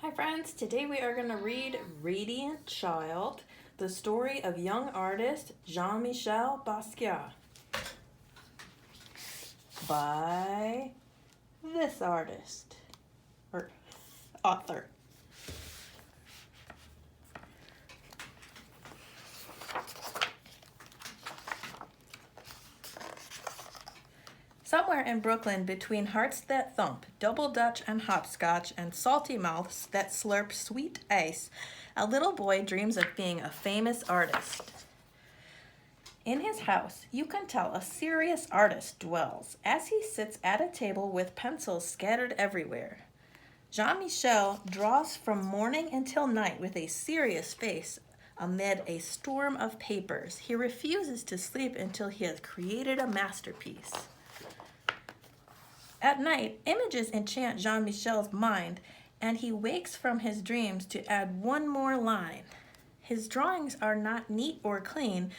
Hi friends, today we are going to read Radiant Child, the story of young artist Jean-Michel Basquiat by this artist, or author. Somewhere in Brooklyn, between hearts that thump, double Dutch and hopscotch, and salty mouths that slurp sweet ice, a little boy dreams of being a famous artist. In his house, you can tell a serious artist dwells as he sits at a table with pencils scattered everywhere. Jean-Michel draws from morning until night with a serious face amid a storm of papers. He refuses to sleep until he has created a masterpiece. At night, images enchant Jean-Michel's mind, and he wakes from his dreams to add one more line. His drawings are not neat or clean,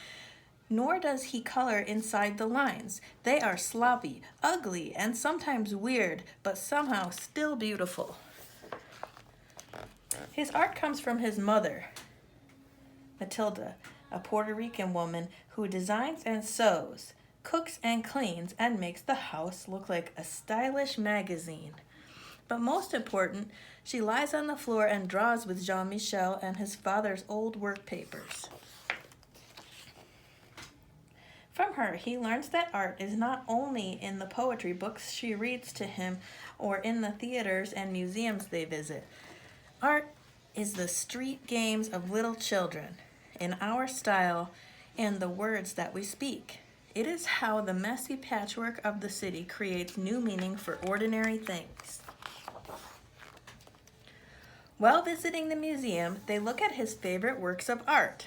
nor does he color inside the lines. They are sloppy, ugly, and sometimes weird, but somehow still beautiful. His art comes from his mother, Matilda, a Puerto Rican woman who designs and sews, cooks and cleans, and makes the house look like a stylish magazine. But most important, she lies on the floor and draws with Jean-Michel and his father's old work papers. From her, he learns that art is not only in the poetry books she reads to him or in the theaters and museums they visit. Art is the street games of little children, in our style and the words that we speak. It is how the messy patchwork of the city creates new meaning for ordinary things. While visiting the museum, they look at his favorite works of art.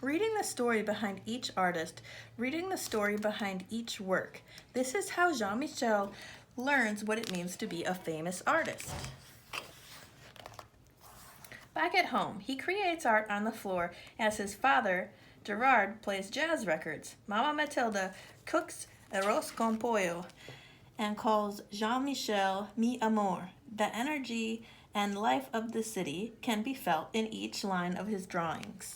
Reading the story behind each artist, reading the story behind each work. This is how Jean-Michel learns what it means to be a famous artist. Back at home, he creates art on the floor as his father, Gerard, plays jazz records. Mama Matilda cooks arroz con pollo and calls Jean-Michel mi amor. The energy and life of the city can be felt in each line of his drawings.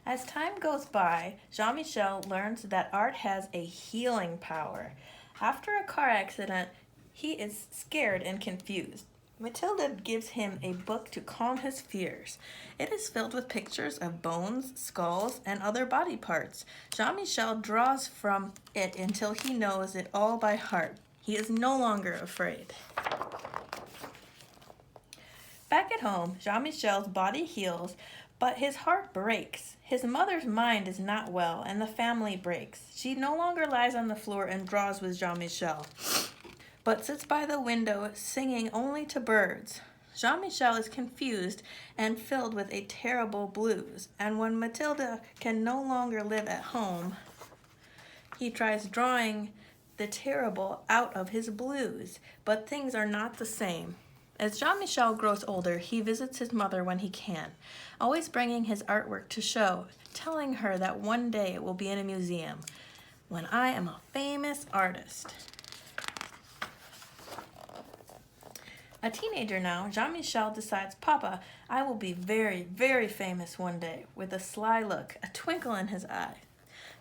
As time goes by, Jean-Michel learns that art has a healing power. After a car accident, he is scared and confused. Matilda gives him a book to calm his fears. It is filled with pictures of bones, skulls, and other body parts. Jean-Michel draws from it until he knows it all by heart. He is no longer afraid. Back at home, Jean-Michel's body heals, but his heart breaks. His mother's mind is not well, and the family breaks. She no longer lies on the floor and draws with Jean-Michel, but sits by the window singing only to birds. Jean-Michel is confused and filled with a terrible blues, and when Matilda can no longer live at home, he tries drawing the terrible out of his blues, but things are not the same. As Jean-Michel grows older, he visits his mother when he can, always bringing his artwork to show, telling her that one day it will be in a museum, when I am a famous artist. A teenager now, Jean-Michel decides, Papa, I will be very, very famous one day, with a sly look, a twinkle in his eye.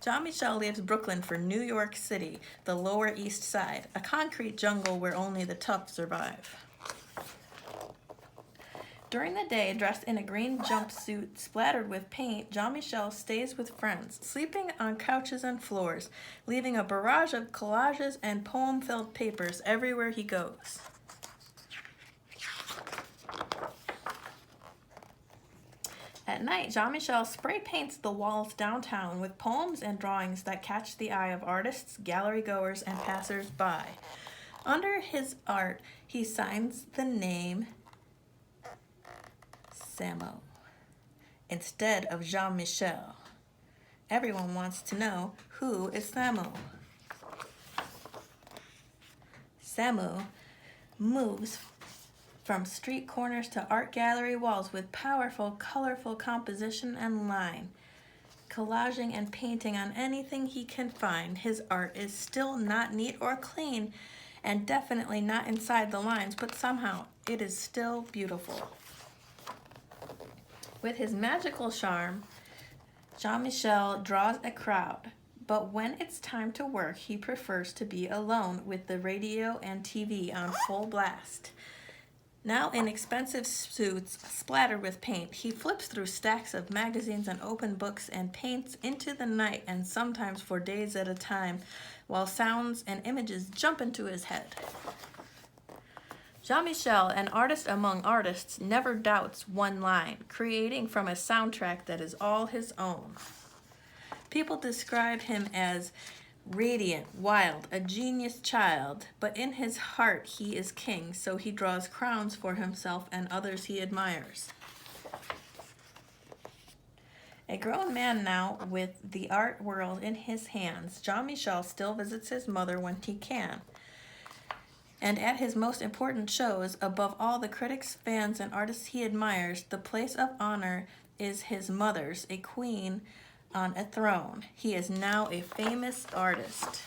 Jean-Michel leaves Brooklyn for New York City, the Lower East Side, a concrete jungle where only the tough survive. During the day, dressed in a green jumpsuit splattered with paint, Jean-Michel stays with friends, sleeping on couches and floors, leaving a barrage of collages and poem-filled papers everywhere he goes. At night, Jean-Michel spray paints the walls downtown with poems and drawings that catch the eye of artists, gallery goers, and passers-by. Under his art, he signs the name Samo instead of Jean-Michel. Everyone wants to know, who is Samo? Samo moves from street corners to art gallery walls with powerful, colorful composition and line. Collaging and painting on anything he can find, his art is still not neat or clean, and definitely not inside the lines, but somehow it is still beautiful. With his magical charm, Jean-Michel draws a crowd, but when it's time to work, he prefers to be alone with the radio and TV on full blast. Now in expensive suits splattered with paint, he flips through stacks of magazines and open books and paints into the night and sometimes for days at a time, while sounds and images jump into his head. Jean-Michel, an artist among artists, never doubts one line, creating from a soundtrack that is all his own. People describe him as radiant, wild, a genius child, but in his heart he is king, so he draws crowns for himself and others he admires. A grown man now with the art world in his hands, Jean-Michel still visits his mother when he can. And at his most important shows, above all the critics, fans, and artists he admires, the place of honor is his mother's, a queen on a throne. He is now a famous artist.